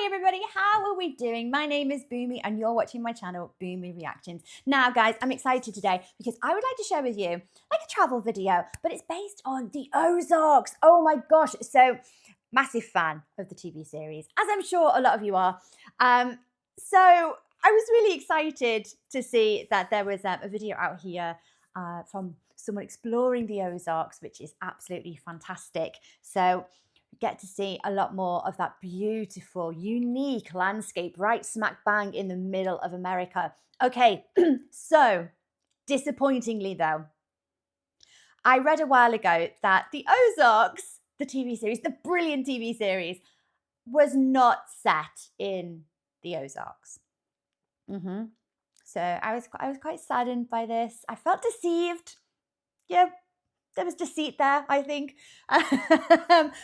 everybody, how are we doing? My name is Boomy and you're watching my channel, Boomy Reactions. Now guys, I'm excited today because I would like to share with you like a travel video, but it's based on the Ozarks. Oh my gosh, so massive fan of the TV series, as I'm sure a lot of you are. So I was really excited to see that there was a video out here from someone exploring the Ozarks, which is absolutely fantastic. So get to see a lot more of that beautiful, unique landscape right smack bang in the middle of America. Okay, so disappointingly though, I read a while ago that the Ozarks, the TV series, the brilliant TV series, was not set in the Ozarks. So I was quite saddened by this. I felt deceived. Yeah. There was deceit there, I think.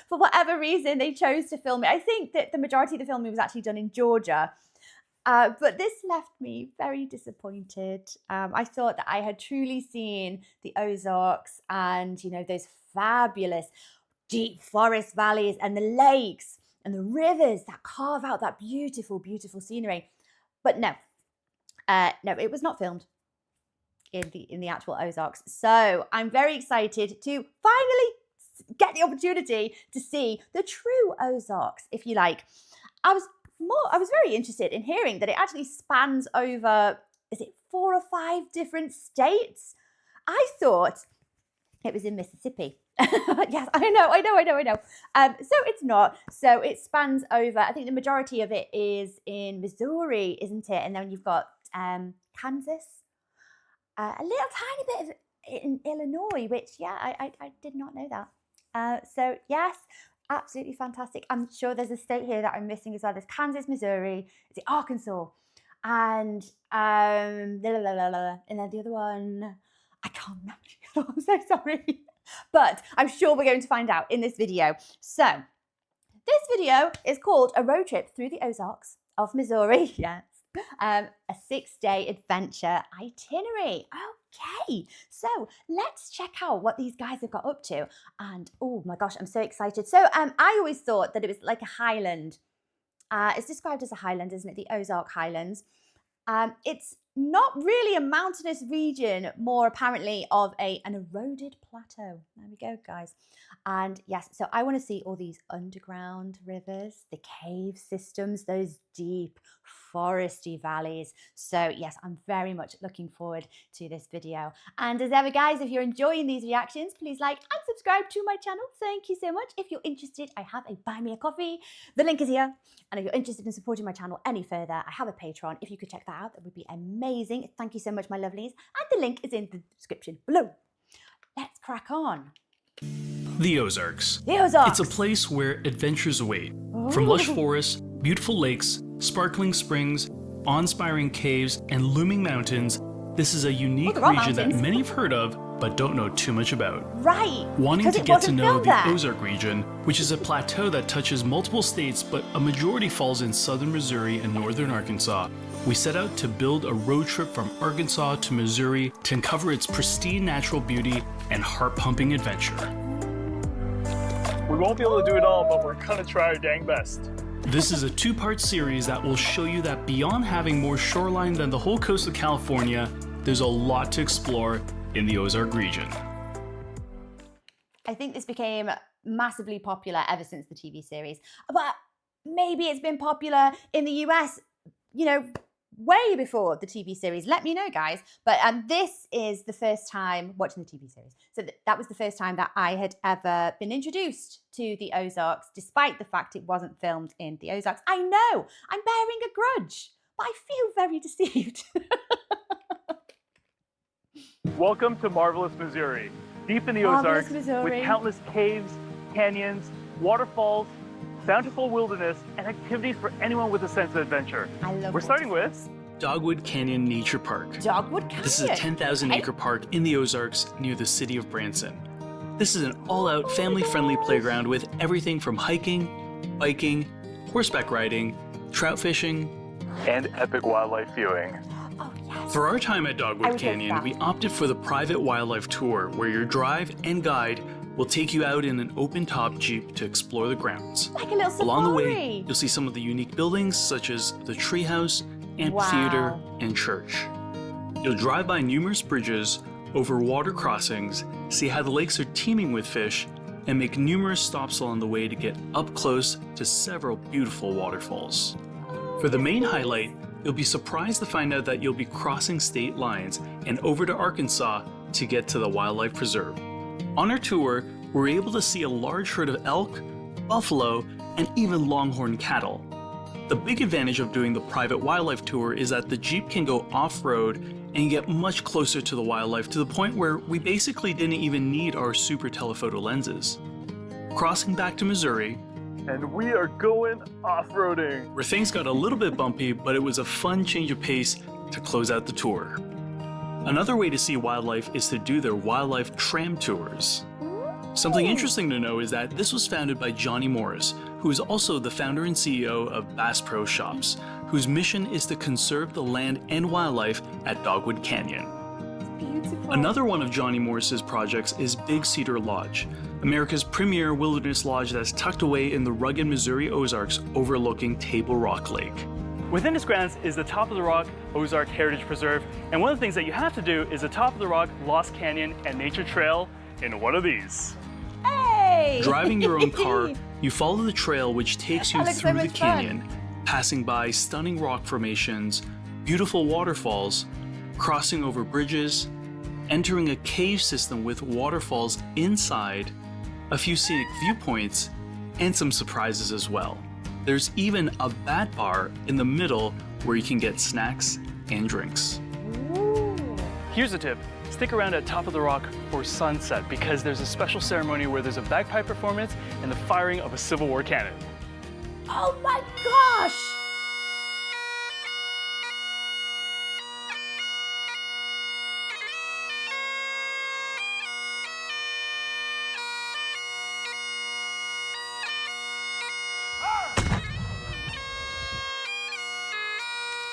For whatever reason, they chose to film it. I think that the majority of the filming was actually done in Georgia. But this left me very disappointed. I thought that I had truly seen the Ozarks and, you know, those fabulous deep forest valleys and the lakes and the rivers that carve out that beautiful, beautiful scenery. But no, it was not filmed in the actual Ozarks. So I'm very excited to finally get the opportunity to see the true Ozarks, if you like. I was very interested in hearing that it actually spans over, is it 4 or 5 different states? I thought it was in Mississippi. Yes, I know. So it's not. So it spans over, I think the majority of it is in Missouri, isn't it? And then you've got Kansas. A little tiny bit of in Illinois, which, yeah, I did not know that. So, yes, absolutely fantastic. I'm sure there's a state here that I'm missing as well. There's Kansas, Missouri, is it Arkansas? And and then the other one, I can't remember. I'm so sorry. But I'm sure we're going to find out in this video. So, this video is called A Road Trip Through the Ozarks of Missouri. Yes. A 6-day adventure itinerary. Okay, so let's check out what these guys have got up to. And oh my gosh, I'm so excited. So I always thought that it was like a highland. It's described as a highland, isn't it? The Ozark Highlands. It's not really a mountainous region, more apparently of an eroded plateau. There we go, guys. And yes, so I want to see all these underground rivers, the cave systems, those deep foresty valleys. So yes, I'm very much looking forward to this video. And as ever, guys, if you're enjoying these reactions, please like and subscribe to my channel. Thank you so much. If you're interested, I have a Buy Me a Coffee. The link is here. And if you're interested in supporting my channel any further, I have a Patreon. If you could check that out, that would be amazing. Thank you so much, my lovelies. And the link is in the description below. Let's crack on. The Ozarks. The Ozarks. It's a place where adventures await. From lush forests, beautiful lakes, sparkling springs, awe-inspiring caves, and looming mountains, this is a unique region that many have heard of but don't know too much about. Right. Wanting to get to know the Ozark region, which is a plateau that touches multiple states, but a majority falls in southern Missouri and northern Arkansas, we set out to build a road trip from Arkansas to Missouri to uncover its pristine natural beauty and heart-pumping adventure. We won't be able to do it all, but we're gonna try our dang best. This is a 2-part series that will show you that beyond having more shoreline than the whole coast of California, there's a lot to explore in the Ozark region. I think this became massively popular ever since the TV series, but maybe it's been popular in the US, you know, way before the TV series. Let me know, guys. But this is the first time watching the TV series. So that was the first time that I had ever been introduced to the Ozarks, despite the fact it wasn't filmed in the Ozarks. I know, I'm bearing a grudge, but I feel very deceived. Welcome to marvelous Missouri. Deep in the Ozarks, with countless caves, canyons, waterfalls, bountiful wilderness, and activities for anyone with a sense of adventure. We're starting with Dogwood Canyon Nature Park. Dogwood Canyon. This is a 10,000-acre park in the Ozarks near the city of Branson. This is an all-out family-friendly playground with everything from hiking, biking, horseback riding, trout fishing, and epic wildlife viewing. Oh, yes. For our time at Dogwood Canyon, we opted for the private wildlife tour where your drive and guide We'll take you out in an open-top Jeep to explore the grounds. Like a little safari. Along the way, you'll see some of the unique buildings such as the treehouse, amphitheater, and church. You'll drive by numerous bridges, over water crossings, see how the lakes are teeming with fish, and make numerous stops along the way to get up close to several beautiful waterfalls. For the main highlight, you'll be surprised to find out that you'll be crossing state lines and over to Arkansas to get to the wildlife preserve. On our tour, we're able to see a large herd of elk, buffalo, and even longhorn cattle. The big advantage of doing the private wildlife tour is that the Jeep can go off-road and get much closer to the wildlife to the point where we basically didn't even need our super telephoto lenses. Crossing back to Missouri, and we are going off-roading, where things got a little bit bumpy, but it was a fun change of pace to close out the tour. Another way to see wildlife is to do their wildlife tram tours. Something interesting to know is that this was founded by Johnny Morris, who is also the founder and CEO of Bass Pro Shops, whose mission is to conserve the land and wildlife at Dogwood Canyon. Beautiful. Another one of Johnny Morris's projects is Big Cedar Lodge, America's premier wilderness lodge that's tucked away in the rugged Missouri Ozarks overlooking Table Rock Lake. Within its grounds is the Top of the Rock Ozark Heritage Preserve, and one of the things that you have to do is the Top of the Rock Lost Canyon and Nature Trail in one of these. Hey! Driving your own car, you follow the trail which takes you through the canyon, passing by stunning rock formations, beautiful waterfalls, crossing over bridges, entering a cave system with waterfalls inside, a few scenic viewpoints, and some surprises as well. There's even a bat bar in the middle where you can get snacks and drinks. Ooh. Here's a tip. Stick around at Top of the Rock for sunset because there's a special ceremony where there's a bagpipe performance and the firing of a Civil War cannon. Oh my gosh!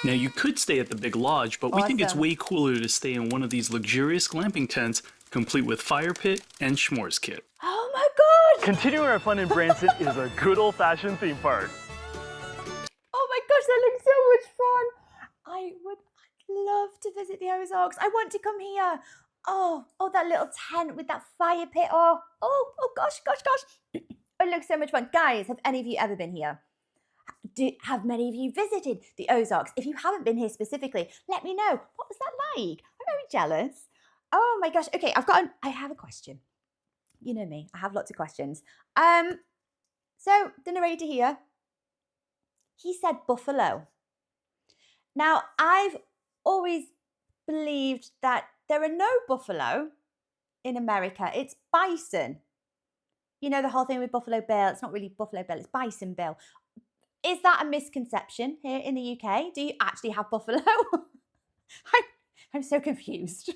Now you could stay at the big lodge, but we think it's way cooler to stay in one of these luxurious glamping tents, complete with fire pit and s'mores kit. Oh my gosh! Continuing our fun in Branson is a good old-fashioned theme park. Oh my gosh, that looks so much fun! I'd love to visit the Ozarks. I want to come here. Oh, that little tent with that fire pit. Oh gosh. It looks so much fun. Guys, have any of you ever been here? Have many of you visited the Ozarks? If you haven't been here specifically, let me know. What was that like? I'm very jealous. Oh my gosh. Okay, I have a question. You know me, I have lots of questions. So the narrator here, he said buffalo. Now, I've always believed that there are no buffalo in America. It's bison. You know, the whole thing with Buffalo Bill. It's not really Buffalo Bill, it's Bison Bill. Is that a misconception here in the UK? Do you actually have buffalo? I'm so confused.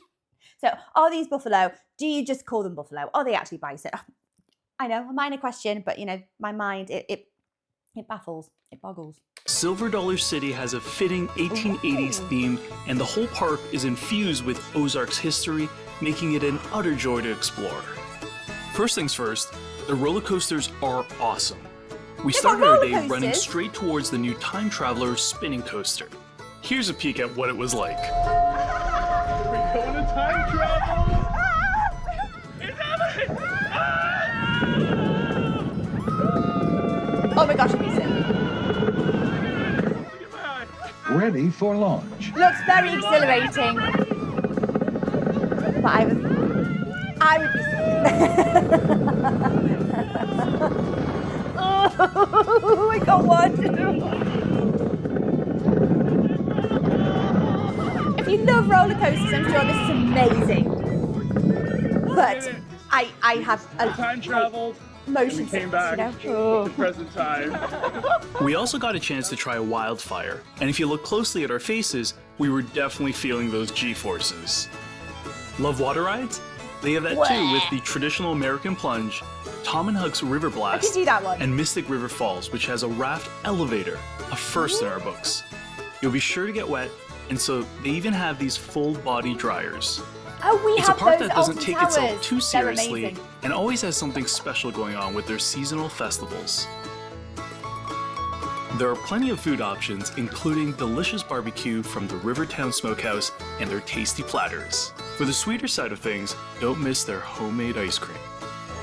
So are these buffalo? Do you just call them buffalo? Are they actually bison? I know, a minor question, but you know, my mind, it baffles, it boggles. Silver Dollar City has a fitting 1880s theme, and the whole park is infused with Ozarks history, making it an utter joy to explore. First things first, the roller coasters are awesome. We started our day running straight towards the new Time Traveler spinning coaster. Here's a peek at what it was like. We're going to time travel! It's happening! Oh my gosh, amazing. Ready for launch. Looks very exhilarating. But I would be Oh, I got one. If you love roller coasters, I'm sure this is amazing. But I have a time traveled. Motion came back you know? to the present time. We also got a chance to try wildfire, and if you look closely at our faces, we were definitely feeling those G-forces. Love water rides? They have that too with the traditional American plunge, Tom and Huck's River Blast, I can do that one. and Mystic River Falls, which has a raft elevator, a first in our books. You'll be sure to get wet, and so they even have these full body dryers. Oh, we It's a have park those that doesn't Alton take Towers. itself too They're seriously amazing. and always has something special going on with their seasonal festivals. There are plenty of food options, including delicious barbecue from the Rivertown Smokehouse and their tasty platters. For the sweeter side of things, don't miss their homemade ice cream.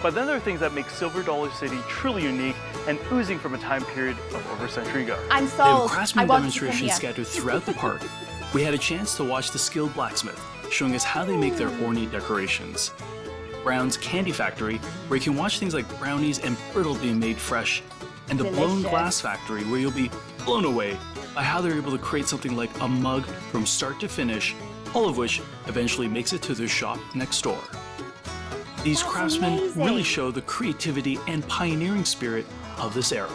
But then there are things that make Silver Dollar City truly unique and oozing from a time period of over a century ago. I'm They have sold. craftsman I want to come demonstrations here. scattered throughout the park. We had a chance to watch the skilled blacksmith, showing us how they make their ornate decorations. Brown's Candy Factory, where you can watch things like brownies and brittle being made fresh. And the Blown Delicious. Glass Factory, where you'll be blown away by how they're able to create something like a mug from start to finish, all of which eventually makes it to their shop next door. These That's craftsmen amazing. really show the creativity and pioneering spirit of this era.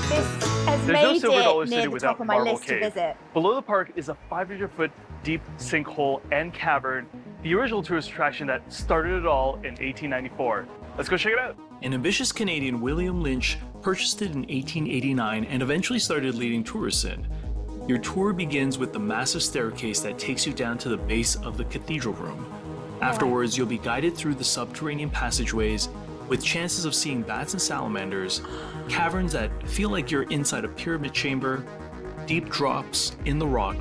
This has There's no made Silver Dollar it City near the without top of my Marble list to Cave. visit. Below the park is a 500-foot deep sinkhole and cavern, the original tourist attraction that started it all in 1894. Let's go check it out. An ambitious Canadian, William Lynch, purchased it in 1889 and eventually started leading tourists in. Your tour begins with the massive staircase that takes you down to the base of the cathedral room. Afterwards, you'll be guided through the subterranean passageways with chances of seeing bats and salamanders, caverns that feel like you're inside a pyramid chamber, deep drops in the rock,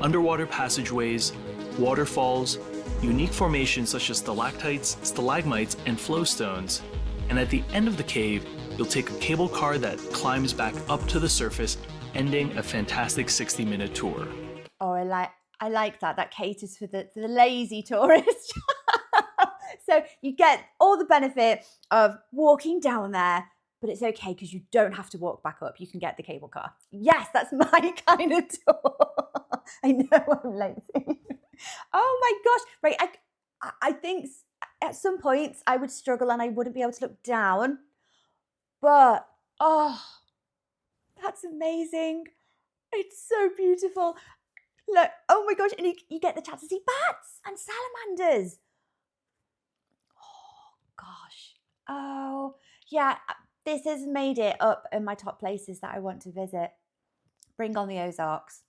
underwater passageways, waterfalls, unique formations such as stalactites, stalagmites, and flowstones. And at the end of the cave, you'll take a cable car that climbs back up to the surface, ending a fantastic 60-minute tour. Oh, I like that. That caters for the lazy tourist. So you get all the benefit of walking down there, but it's okay because you don't have to walk back up. You can get the cable car. Yes, that's my kind of tour. I know I'm lazy. Oh my gosh. Right. I think at some points I would struggle and I wouldn't be able to look down. But, oh, that's amazing. It's so beautiful. Look, oh my gosh. And you get the chance to see bats and salamanders. Oh, gosh. Oh, yeah. This has made it up in my top places that I want to visit. Bring on the Ozarks.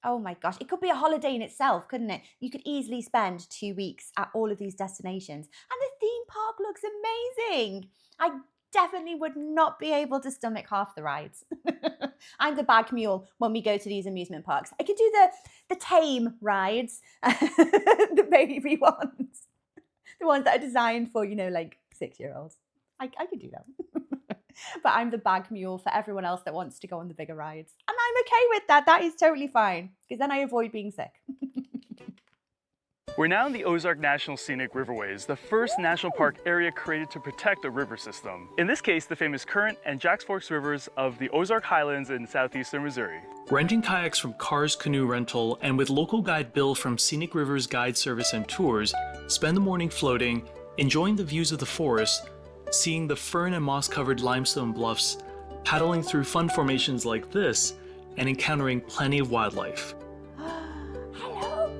Oh my gosh, it could be a holiday in itself, couldn't it? You could easily spend 2 weeks at all of these destinations. And the theme park looks amazing. I definitely would not be able to stomach half the rides. I'm the bag mule when we go to these amusement parks. I could do the tame rides, the baby ones, the ones that are designed for, like 6-year-olds. I could do that. But I'm the bag mule for everyone else that wants to go on the bigger rides. And I'm okay with that. That is totally fine, because then I avoid being sick. We're now in the Ozark National Scenic Riverways, the first national park area created to protect a river system. In this case, the famous Current and Jacks Forks rivers of the Ozark Highlands in southeastern Missouri. Renting kayaks from Cars Canoe Rental and with local guide Bill from Scenic Rivers Guide Service and Tours, spend the morning floating, enjoying the views of the forest, seeing the fern and moss-covered limestone bluffs, paddling through fun formations like this, and encountering plenty of wildlife. Hello.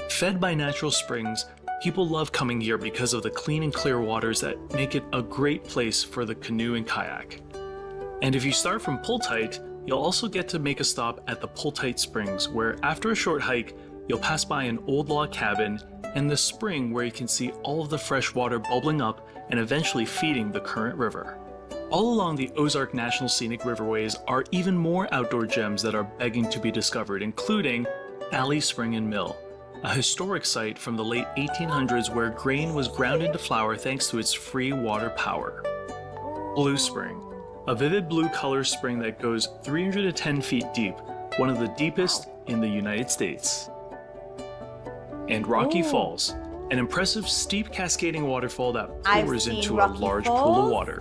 Fed by natural springs, people love coming here because of the clean and clear waters that make it a great place for the canoe and kayak. And if you start from Poltite, you'll also get to make a stop at the Poltite Springs, where after a short hike, you'll pass by an old log cabin and the spring where you can see all of the fresh water bubbling up and eventually feeding the Current River. All along the Ozark National Scenic Riverways are even more outdoor gems that are begging to be discovered, including Alley Spring and Mill, a historic site from the late 1800s where grain was ground into flour thanks to its free water power. Blue Spring, a vivid blue color spring that goes 310 feet deep, one of the deepest in the United States. And Rocky Falls, an impressive steep cascading waterfall that pours into a large pool of water.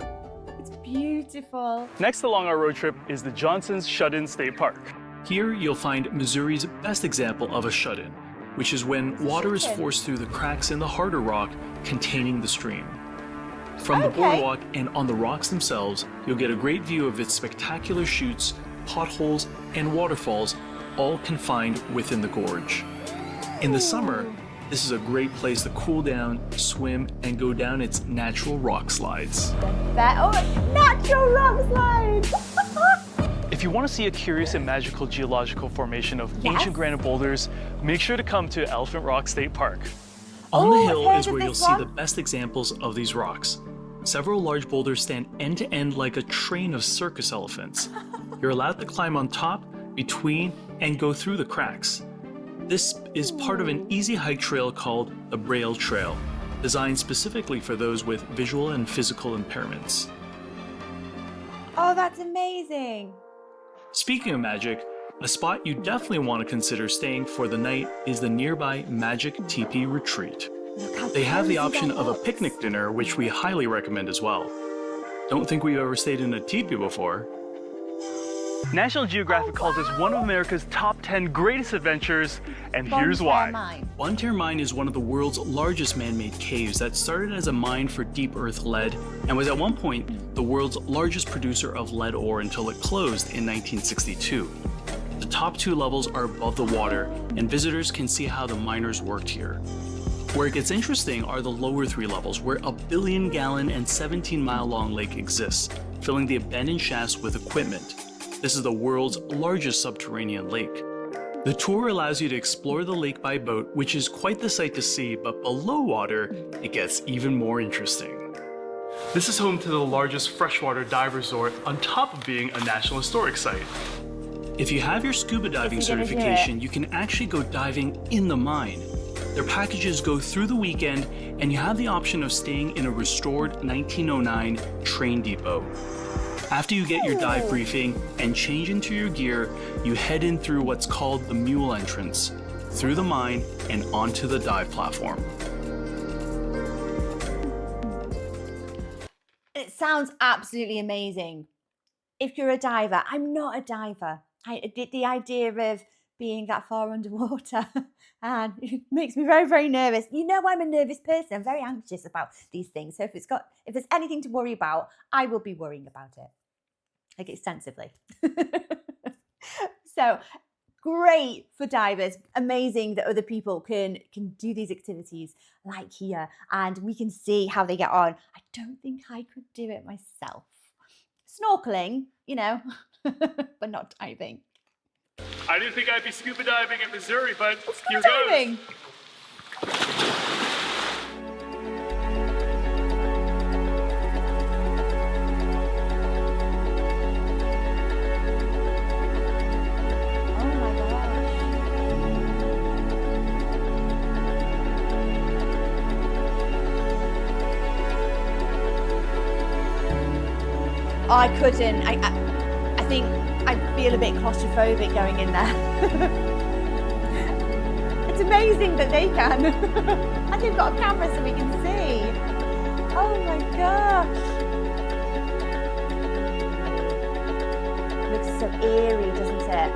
It's beautiful. Next along our road trip is the Johnson's Shut-In State Park. Here you'll find Missouri's best example of a shut-in, which is when water is forced through the cracks in the harder rock containing the stream. From the boardwalk and on the rocks themselves, you'll get a great view of its spectacular chutes, potholes, and waterfalls, all confined within the gorge. In the summer, this is a great place to cool down, swim, and go down its natural rock slides. Oh, natural rock slides! If you want to see a curious and magical geological formation of ancient granite boulders, make sure to come to Elephant Rock State Park. On the hill is where you'll see the best examples of these rocks. Several large boulders stand end to end like a train of circus elephants. You're allowed to climb on top, between, and go through the cracks. This is part of an easy hike trail called the Braille Trail, designed specifically for those with visual and physical impairments. Oh, that's amazing. Speaking of magic, a spot you definitely want to consider staying for the night is the nearby Magic Teepee Retreat. They have the option of a picnic dinner, which we highly recommend as well. Don't think we've ever stayed in a teepee before. National Geographic calls this one of America's top 10 greatest adventures, and here's why. Bonne Terre Mine is one of the world's largest man-made caves that started as a mine for deep earth lead and was at one point the world's largest producer of lead ore until it closed in 1962. The top 2 levels are above the water, and visitors can see how the miners worked here. Where it gets interesting are the lower 3 levels, where a 1 billion-gallon and 17-mile-long lake exists, filling the abandoned shafts with equipment. This is the world's largest subterranean lake. The tour allows you to explore the lake by boat, which is quite the sight to see, but below water, it gets even more interesting. This is home to the largest freshwater dive resort, on top of being a National Historic Site. If you have your scuba diving certification, you can actually go diving in the mine. Their packages go through the weekend, and you have the option of staying in a restored 1909 train depot. After you get your dive briefing and change into your gear, you head in through what's called the mule entrance, through the mine and onto the dive platform. It sounds absolutely amazing. If you're a diver, I'm not a diver. The idea of being that far underwater and it makes me very, very nervous. You know, I'm a nervous person. I'm very anxious about these things. So if there's anything to worry about, I will be worrying about it, like extensively. So great for divers. Amazing that other people can do these activities like here, and we can see how they get on. I don't think I could do it myself. Snorkeling, you know, but not diving. I didn't think I'd be scuba diving in Missouri, but here goes. Oh, I couldn't. I think I'd feel a bit claustrophobic going in there. It's amazing that they can. And they've got a camera so we can see. Oh my gosh. It looks so eerie, doesn't it?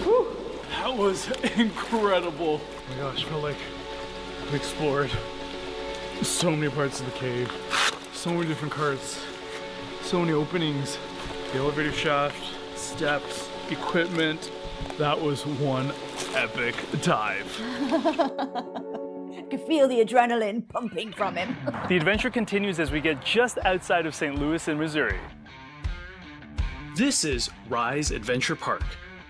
Whew. That was incredible. Oh my gosh, felt like I explored so many parts of the cave, so many different carts, so many openings, the elevator shaft, steps, equipment. That was one epic dive. I could feel the adrenaline pumping from him. The adventure continues as we get just outside of St. Louis in Missouri. This is Rise Adventure Park.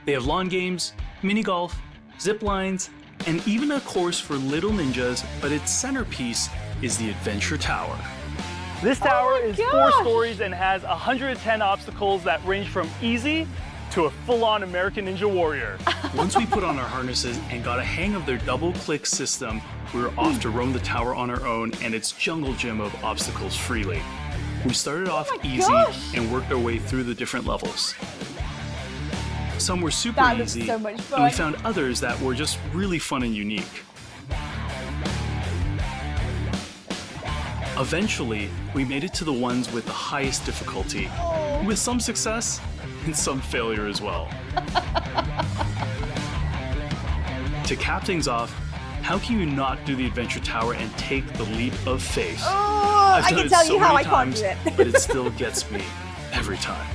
They have lawn games, mini golf, zip lines, and even a course for little ninjas, but its centerpiece is the Adventure Tower. This tower is 4 stories and has 110 obstacles that range from easy to a full-on American Ninja Warrior. Once we put on our harnesses and got a hang of their double-click system, we were off to roam the tower on our own and its jungle gym of obstacles freely. We started off easy and worked our way through the different levels. Some were super easy, so much fun. and we found others that were just really fun and unique. Eventually, we made it to the ones with the highest difficulty, with some success and some failure as well. To cap things off, how can you not do the Adventure Tower and take the leap of faith? Oh, I can tell you how I can't do it. But it still gets me every time.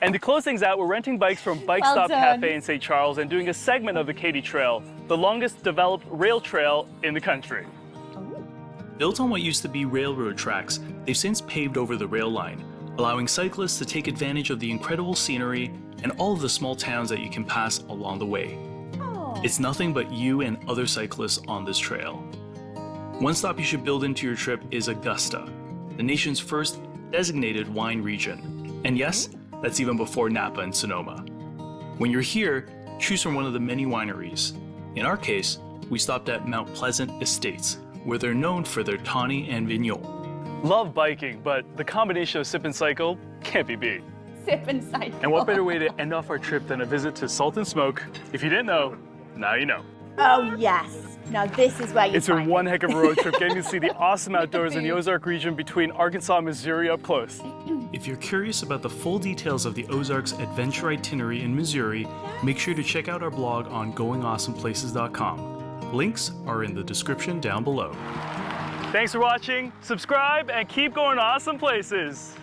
And to close things out, we're renting bikes from Bike Stop Cafe in St. Charles and doing a segment of the Katy Trail, the longest developed rail trail in the country. Built on what used to be railroad tracks, they've since paved over the rail line, allowing cyclists to take advantage of the incredible scenery and all of the small towns that you can pass along the way. Oh. It's nothing but you and other cyclists on this trail. One stop you should build into your trip is Augusta, the nation's first designated wine region. And yes, that's even before Napa and Sonoma. When you're here, choose from one of the many wineries. In our case, we stopped at Mount Pleasant Estates, where they're known for their tawny and vigneron. Love biking, but the combination of sip and cycle can't be beat. Sip and cycle. And what better way to end off our trip than a visit to Salt and Smoke? If you didn't know, now you know. Oh yes. Now this is where you It's been one heck of a road trip, getting to see the awesome outdoors in the Ozark region between Arkansas and Missouri up close. If you're curious about the full details of the Ozarks Adventure Itinerary in Missouri, make sure to check out our blog on goingawesomeplaces.com. Links are in the description down below. Thanks for watching, subscribe, and keep going awesome places.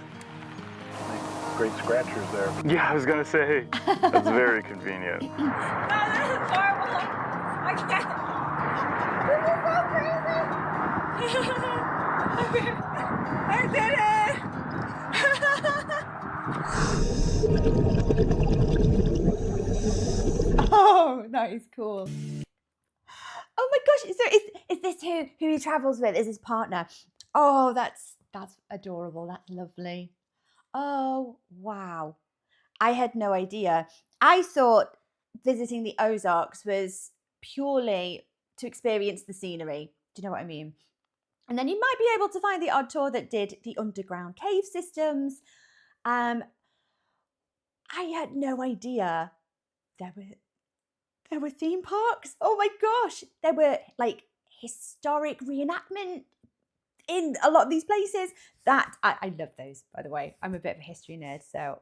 Great scratchers there. Yeah, I was gonna say, that's very convenient. No, this is horrible. I can't. This is so crazy. I did it. Oh, that is cool. Oh my gosh! So is this who he travels with? Is his partner? Oh, that's adorable. That's lovely. Oh wow! I had no idea. I thought visiting the Ozarks was purely to experience the scenery. Do you know what I mean? And then you might be able to find the odd tour that did the underground cave systems. I had no idea there were theme parks. Oh my gosh. There were like historic reenactment in a lot of these places. That I love those, by the way. I'm a bit of a history nerd, so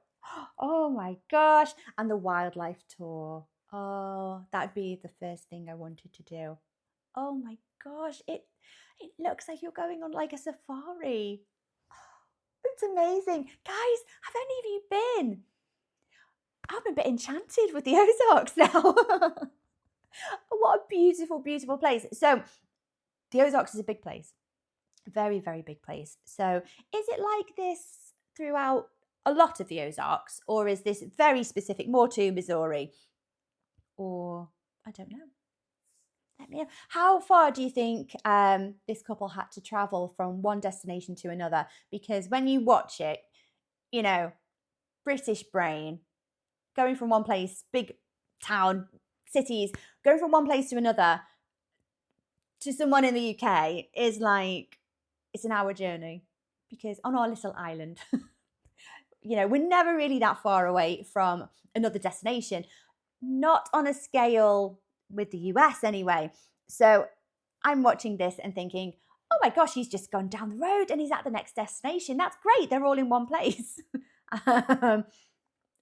oh my gosh. And the wildlife tour. Oh, that'd be the first thing I wanted to do. Oh my gosh, it looks like you're going on like a safari. It's amazing. Guys, have any of you been? I'm a bit enchanted with the Ozarks now. What a beautiful, beautiful place. So the Ozarks is a big place. Very, very big place. So is it like this throughout a lot of the Ozarks, or is this very specific more to Missouri? Or I don't know. Let me know. How far do you think this couple had to travel from one destination to another? Because when you watch it, you know, British brain, going from one place, big town, cities, going from one place to another to someone in the UK is like, it's an hour journey. Because on our little island, you know, we're never really that far away from another destination. Not on a scale with the US anyway. So I'm watching this and thinking, oh my gosh, he's just gone down the road and he's at the next destination. That's great. They're all in one place.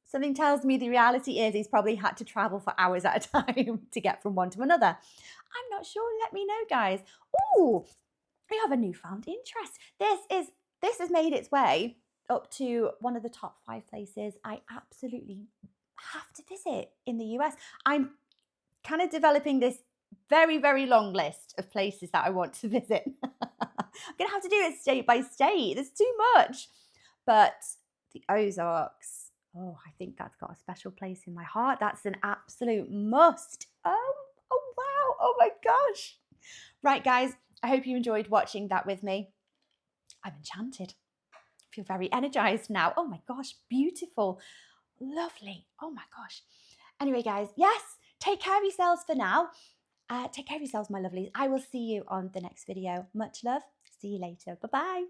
Something tells me the reality is he's probably had to travel for hours at a time to get from one to another. I'm not sure. Let me know, guys. Oh, we have a newfound interest. This has made its way up to one of the top 5 places I absolutely have to visit in the US. I'm kind of developing this very, very long list of places that I want to visit. I'm going to have to do it state by state. There's too much. But the Ozarks, oh, I think that's got a special place in my heart. That's an absolute must. Oh wow. Oh my gosh. Right, guys, I hope you enjoyed watching that with me. I'm enchanted. I feel very energized now. Oh my gosh, beautiful. Lovely. Oh my gosh. Anyway, guys, yes, take care of yourselves for now. Take care of yourselves, my lovelies. I will see you on the next video. Much love. See you later. Bye-bye.